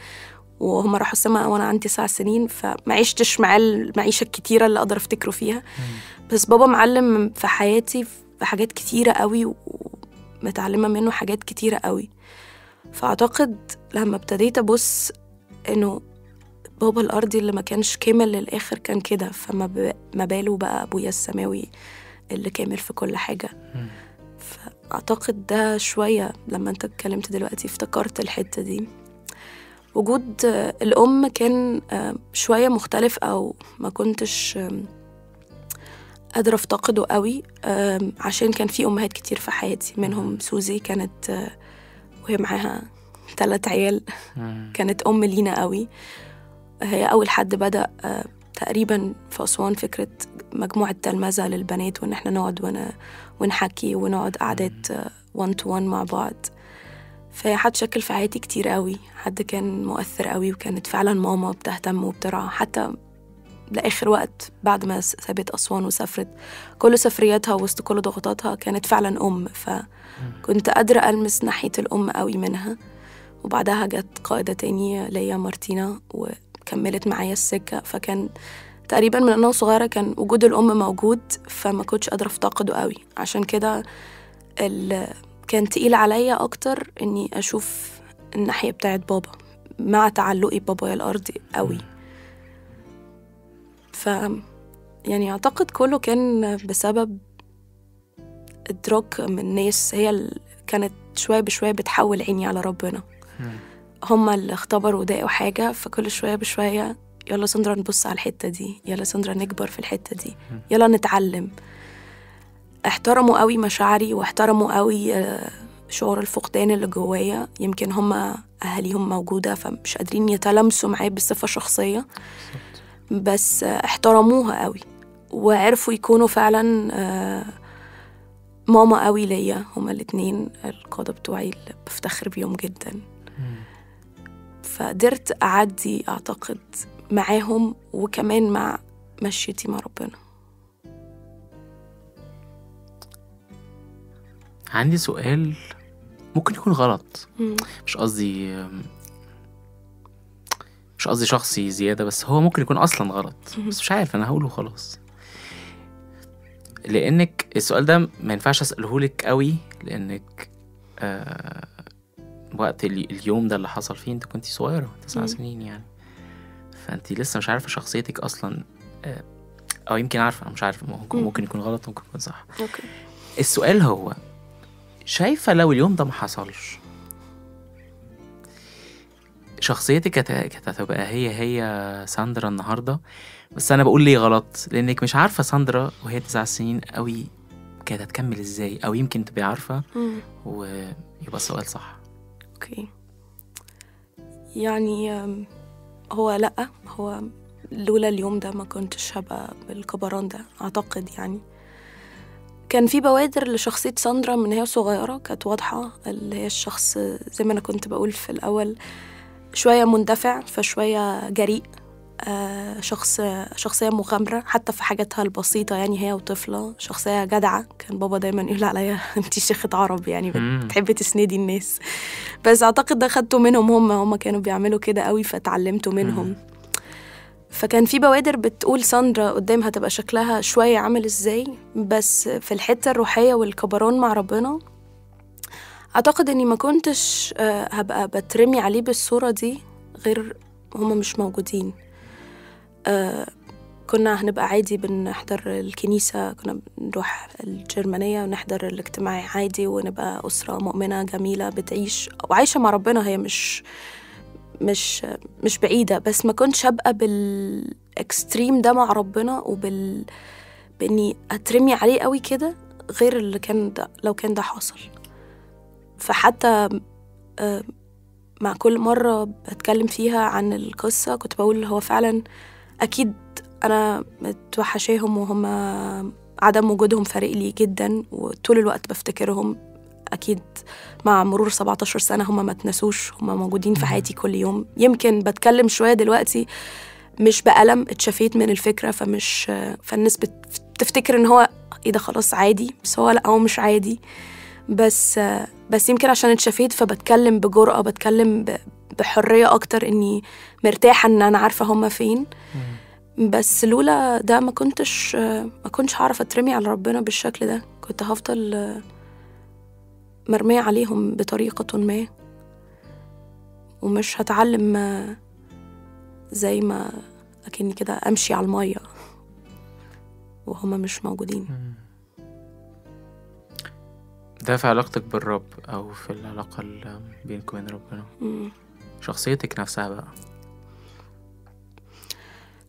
وهم راحوا السماء وأنا عندي 9 سنين. فما عشتش مع المعيشة الكتيرة اللي أقدر أفتكره فيها. بس بابا معلم في حياتي في حاجات كتيرة قوي، ومتعلمة منه حاجات كتيرة قوي. فأعتقد لما ابتديت أبص إنه بابا الأرضي اللي ما كانش كامل للآخر كان كده، فما باله بقى أبويا السماوي اللي كامل في كل حاجة. فأعتقد ده شوية لما أنت اتكلمت دلوقتي افتكرت الحتة دي. وجود الأم كان شوية مختلف، أو ما كنتش قادرة افتقده قوي، عشان كان في أمهات كتير في حياتي، منهم سوزي كانت وهي معاها 3 عيال، كانت أم لينا قوي. هي أول حد بدأ تقريبا في أسوان فكرة مجموعة تلمذة للبنات، وإن احنا نقعد ونحكي ونقعد قعدات 1 to 1 مع بعض. فهي حد شكل في حياتي كتير قوي، حد كان مؤثر قوي، وكانت فعلا ماما بتهتم وبترعى حتى لآخر وقت بعد ما سابت أسوان وسافرت. كل سفرياتها وسط كل ضغوطاتها كانت فعلا فكنت قادرة ألمس ناحية الأم قوي منها. وبعدها جت قائدة تانية ليا مارتينا وكملت معايا السكة. فكان تقريبا من أنا صغيرة كان وجود الأم موجود، فما كنتش قادرة أفتقده قوي. عشان كده كان تقيل عليا أكتر إني أشوف الناحية بتاعت بابا مع تعلقي ببابايا الأرضي قوي. يعني أعتقد كله كان بسبب إدراك من ناس هي كانت شوية بشوية بتحول عيني على ربنا. هما اللي اختبروا وداقوا حاجة، فكل شوية بشوية يلا سندرا نبص على الحتة دي، يلا سندرا نكبر في الحتة دي، يلا نتعلم. احترموا قوي مشاعري، واحترموا قوي شعور الفقدان اللي جوايا. يمكن هما أهاليهم موجودة فمش قادرين يتلمسوا معايا بصفة شخصية، بس احترموها قوي وعرفوا يكونوا فعلا ماما قوي ليا. هما الاتنين القادة بتوعي اللي بفتخر بيهم جدا. فقدرت أعدي أعتقد معاهم، وكمان مع مشيتي مع ربنا. عندي سؤال ممكن يكون غلط، مش قصدي شخصي زيادة، بس هو ممكن يكون أصلا غلط، بس مش عارف، أنا هقوله خلاص. لأنك السؤال ده ما ينفعش أسألهولك قوي، لأنك وقت اليوم ده اللي حصل فيه أنت كنتي صغيرة 9 سنين يعني، فأنت لسه مش عارفة شخصيتك أصلا، أو يمكن عارفة، أنا مش عارفة، ممكن يكون غلط، ممكن يكون صح. أوكي. السؤال هو شايفة لو اليوم ده ما حصلش شخصيتك كانت هتبقى هي ساندرا النهاردة؟ بس أنا بقول ليه غلط، لأنك مش عارفة ساندرا وهي 9 سنين قوي كانت هتكمل إزاي، أو يمكن تبقى عارفة ويبقى السؤال صح. أوكي. يعني هو لولا اليوم ده ما كنتش هبقى بالكبران ده أعتقد. يعني كان في بوادر لشخصية ساندرا من هي صغيرة كانت واضحة، اللي هي الشخص زي ما أنا كنت بقول في الأول، شوية مندفع فشوية جريء، شخصية مغامرة حتى في حاجاتها البسيطة. يعني هي وطفلة شخصية جدعة. كان بابا دايما يقول عليا انتي شيخة عرب، يعني بتحبي تسندي الناس. بس أعتقد ده خدته منهم، هم كانوا بيعملوا كده قوي فتعلمته منهم. فكان في بوادر بتقول ساندرا قدام هتبقى شكلها شوية عامل ازاي. بس في الحتة الروحية والكبران مع ربنا أعتقد أني ما كنتش هبقى بترمي عليه بالصورة دي غير هما مش موجودين. كنا هنبقى عادي بنحضر الكنيسة، كنا بنروح الجرمانية ونحضر الاجتماعي عادي، ونبقى أسرة مؤمنة جميلة بتعيش وعايشة مع ربنا. هي مش بعيدة، بس ما كنتش هبقى بالإكستريم ده مع ربنا بإني أترمي عليه قوي كده غير اللي كان ده لو كان ده حصل. فحتى مع كل مرة بتكلم فيها عن القصة كنت بقول هو فعلا أكيد أنا متوحشاهم، وهم عدم وجودهم فارق لي جدا، وطول الوقت بفتكرهم. أكيد مع مرور 17 سنة هم ما تنسوش، هم موجودين في حياتي كل يوم. يمكن بتكلم شوية دلوقتي مش بألم، اتشفيت من الفكرة، فالناس بتفتكر إن هو إيه ده خلاص عادي، بس هو لأ، هو مش عادي. بس يمكن عشان اتشفيت فبتكلم بجرأة، بتكلم بحرية أكتر، إني مرتاحة إن أنا عارفة هما فين. بس لولا ده ما كنتش هعرف أترمي على ربنا بالشكل ده. كنت هفضل مرمية عليهم بطريقة ما، ومش هتعلم زي ما أكني كده أمشي على المية وهما مش موجودين. ده في علاقتك بالرب أو في العلاقة بينك وبين ربنا؟ شخصيتك نفسها بقى؟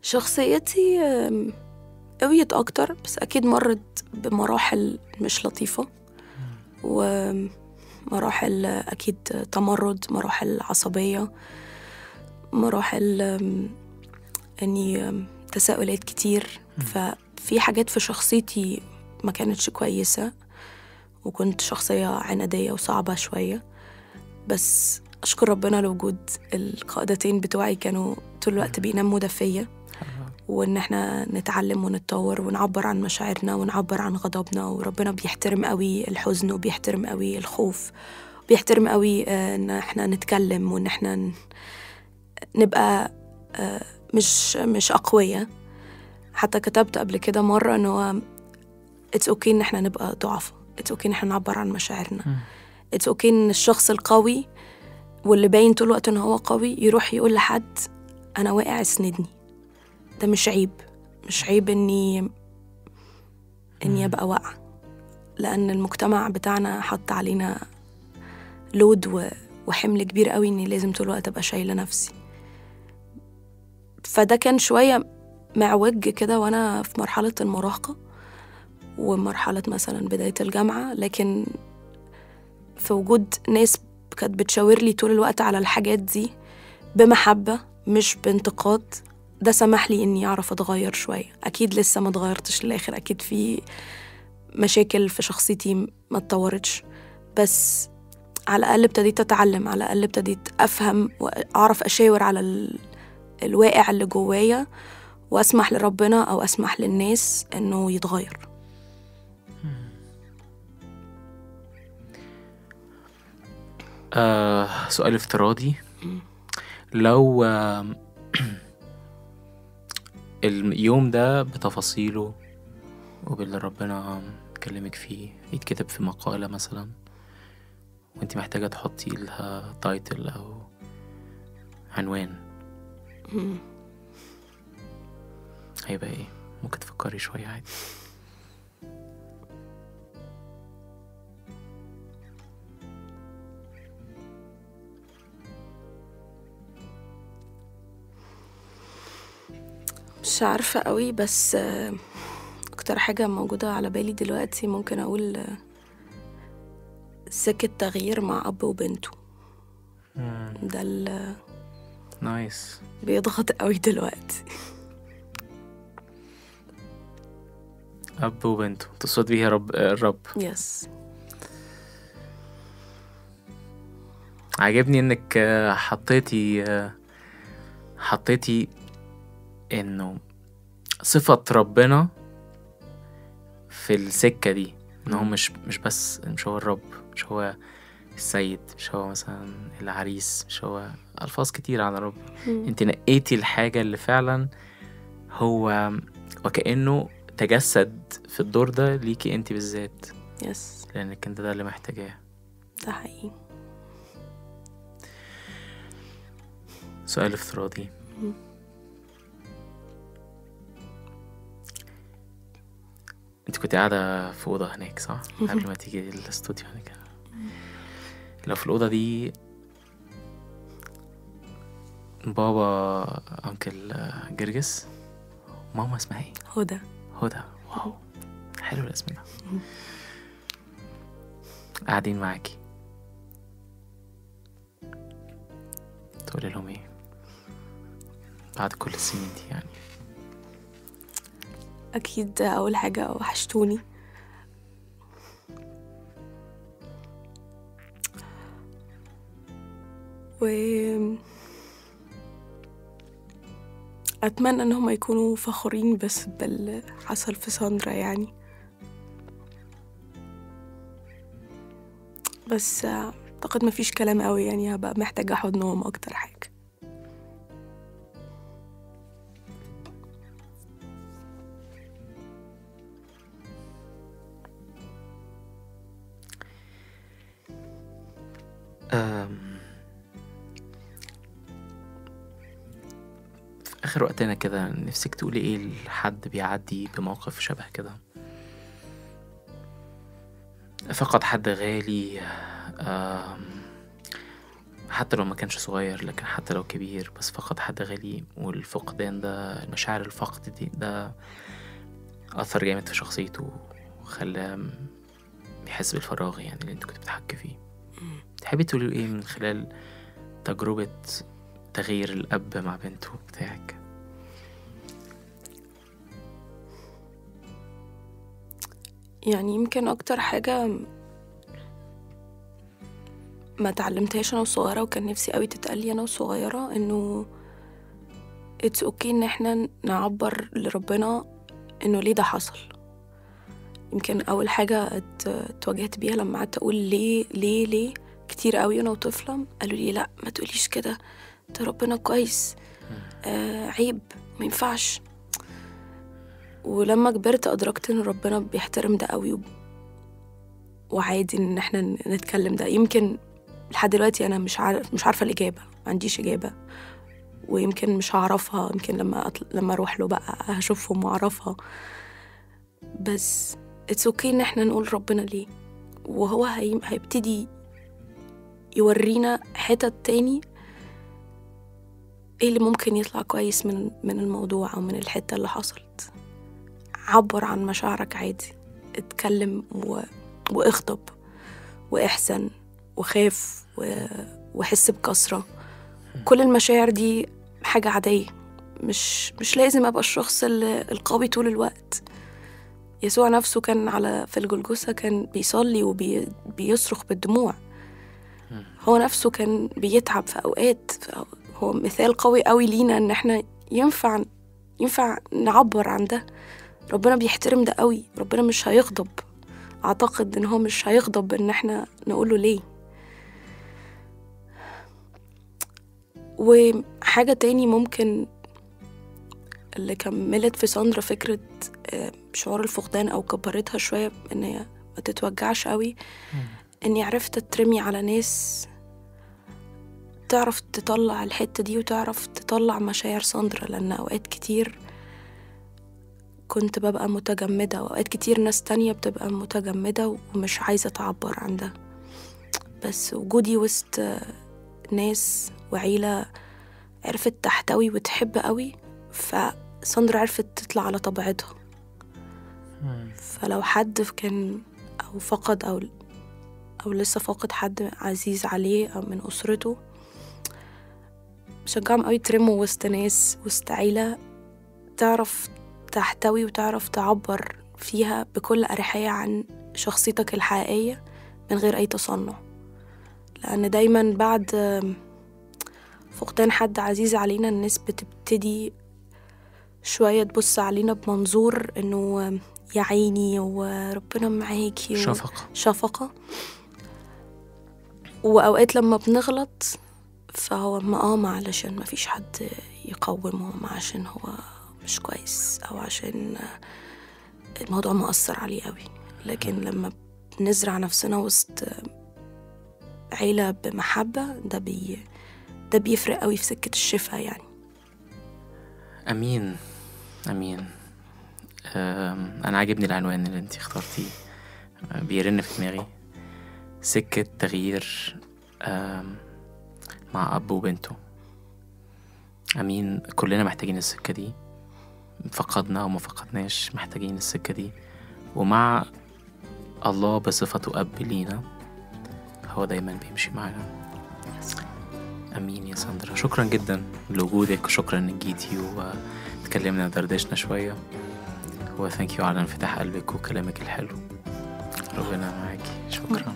شخصيتي قويت أكتر، بس أكيد مرت بمراحل مش لطيفة، ومراحل أكيد تمرد، مراحل عصبية، مراحل أني تساؤلات كتير. ففي حاجات في شخصيتي ما كانتش كويسة، وكنت شخصية عنادية وصعبة شوية، بس أشكر ربنا لوجود القائدتين بتوعي كانوا طول الوقت بينموا ده فيا، وإن إحنا نتعلم ونتطور ونعبر عن مشاعرنا ونعبر عن غضبنا. وربنا بيحترم قوي الحزن، وبيحترم قوي الخوف، بيحترم قوي إن إحنا نتكلم، وإن إحنا نبقى مش أقوياء. حتى كتبت قبل كده مرة إنه it's okay إن إحنا نبقى ضعفاء، it's okay إن إحنا نعبر عن مشاعرنا، it's okay إن الشخص القوي واللي باين طول الوقت إنه هو قوي يروح يقول لحد أنا واقع اسندني. ده مش عيب، مش عيب إني أبقى واقع، لأن المجتمع بتاعنا حط علينا لود وحمل كبير قوي إني لازم طول الوقت أبقى شايلة نفسي. فده كان شوية معوج كده وأنا في مرحلة المراهقة ومرحلة مثلا بداية الجامعة، لكن في وجود ناس كانت بتشاور لي طول الوقت على الحاجات دي بمحبة مش بانتقاد، ده سمح لي إني أعرف أتغير شوية. أكيد لسه ما اتغيرتش للآخر، أكيد في مشاكل في شخصيتي ما اتطورتش، بس على الأقل ابتديت أتعلم، على الأقل ابتديت أفهم وأعرف أشاور على الواقع اللي جوايا، وأسمح لربنا أو أسمح للناس إنه يتغير. سؤال افتراضي، لو اليوم ده بتفاصيله وباللي ربنا كلمك فيه يتكتب في مقالة مثلا، وانت محتاجة تحطي لها تايتل أو عنوان، هيبقى ايه؟ ممكن تفكري شوية عادي. مش عارفة قوي، بس أكتر حاجة موجودة على بالي دلوقتي ممكن أقول سكة تغيير مع أب وبنته. ده نايس، بيضغط قوي دلوقتي. أب وبنته تقصد بيها الرب. يس. عجبني إنك حطيتي إنه صفة ربنا في السكة دي، إنه مش بس مش هو الرب، مش هو السيد، مش هو مثلا العريس، مش هو ألفاظ كتير على رب. انت نقيتي الحاجة اللي فعلا هو وكأنه تجسد في الدور ده ليكي انت بالذات. يس. لأنك انت ده اللي محتاجاه. ده حقيقي. سؤال افتراضي، انت كنت قاعدة في أوضة هناك صح؟ قبل ما تيجي الاستوديو هناك. لو في الأوضة دي بابا أنكل جرجس، ماما اسمها ايه؟ هدى. واو، حلو الاسم ده. قاعدين معاكي، تقولي لهم ايه بعد كل السنين دي يعني؟ أكيد أول حاجة وحشتوني، أتمنى أنهم يكونوا فخورين بس باللي حصل في ساندرا يعني، بس أعتقد مفيش كلام قوي يعني، هبقى محتاجة حضنهم أكتر حاجة. في آخر وقتنا كده نفسك تقولي ايه لحد بيعدي بموقف شبه كده، فقد حد غالي، حتى لو ما كانش صغير، لكن حتى لو كبير بس فقد حد غالي، والفقدان ده، مشاعر الفقد دي، ده أثر جامد في شخصيته وخلاه يحس بالفراغ يعني اللي انت كنت بتحكي فيه. تحبي تقولي ايه من خلال تجربة تغيير الأب مع بنته بتاعك؟ يعني يمكن أكتر حاجة ما تعلمتهاش أنا وصغيرة وكان نفسي قوي تتقالي أنا وصغيرة، إنه it's okay إن احنا نعبر لربنا إنه ليه ده حصل. يمكن أول حاجة اتواجهت بيها لما قعدت أقول ليه كتير قوي أنا وطفلة، قالوا لي لأ ما تقوليش كده، ده ربنا كويس، عيب، ما ينفعش. ولما كبرت أدركت إن ربنا بيحترم ده قوي وعادي إن احنا نتكلم ده. يمكن لحد دلوقتي أنا مش عارفة الإجابة، ما عنديش إجابة، ويمكن مش هعرفها، يمكن لما أروح له بقى هشوفهم وأعرفها. بس it's okay إن احنا نقول ربنا ليه، وهو هيبتدي يورينا حتة تاني ايه اللي ممكن يطلع كويس من الموضوع أو من الحتة اللي حصلت. عبر عن مشاعرك عادي، اتكلم واغضب واحزن وخاف وحس بكسرة. كل المشاعر دي حاجة عادية، مش لازم أبقى الشخص القوي طول الوقت. يسوع نفسه كان في الجلجثة كان بيصلي وبيصرخ بالدموع، هو نفسه كان بيتعب في أوقات. هو مثال قوي قوي لينا إن احنا ينفع نعبر عن ده. ربنا بيحترم ده قوي، ربنا مش هيغضب. أعتقد إن هو مش هيغضب إن احنا نقوله ليه. وحاجة تاني ممكن اللي كملت في ساندرا فكرة شعور الفقدان أو كبرتها شوية إن هي ما تتوجعش قوي، إني عرفت ترمي على ناس تعرف تطلع الحتة دي وتعرف تطلع مشاعر ساندرا. لأن أوقات كتير كنت ببقى متجمدة، وأوقات كتير ناس تانية بتبقى متجمدة ومش عايزة تعبر عن ده. بس وجودي وسط ناس وعيلة عرفت تحتوي وتحب قوي، فساندرا عرفت تطلع على طبيعتها. فلو حد كان أو فقد أو لسه فاقد حد عزيز عليه أو من أسرته، بشجعهم قوي ترموا وسط ناس، وسط عيلة تعرف تحتوي وتعرف تعبر فيها بكل أريحية عن شخصيتك الحقيقية من غير أي تصنع. لأن دايما بعد فقدان حد عزيز علينا الناس بتبتدي شوية تبص علينا بمنظور إنه يا عيني وربنا معاكي شفقة. وأوقات لما بنغلط فهو ما علشان ما فيش حد يقومه، ما عشان هو مش كويس أو عشان الموضوع مؤثر عليه قوي. لكن لما بنزرع نفسنا وسط عيلة بمحبة ده بيفرق قوي في سكة الشفاء يعني. أمين. أنا عاجبني العنوان اللي انتي اخترتيه، بيرن في دماغي سكة تغيير مع أب وبنته. أمين. كلنا محتاجين السكة دي، فقدنا أو ما فقدناش محتاجين السكة دي. ومع الله بصفته أب لينا هو دايما بيمشي معنا. أمين يا ساندرا. شكرا جدا لوجودك، وشكرا انك جيتي وتكلمنا ودردشنا شوية، وثانك يو على انفتاح قلبك وكلامك الحلو. ربنا معاكي. شكرا.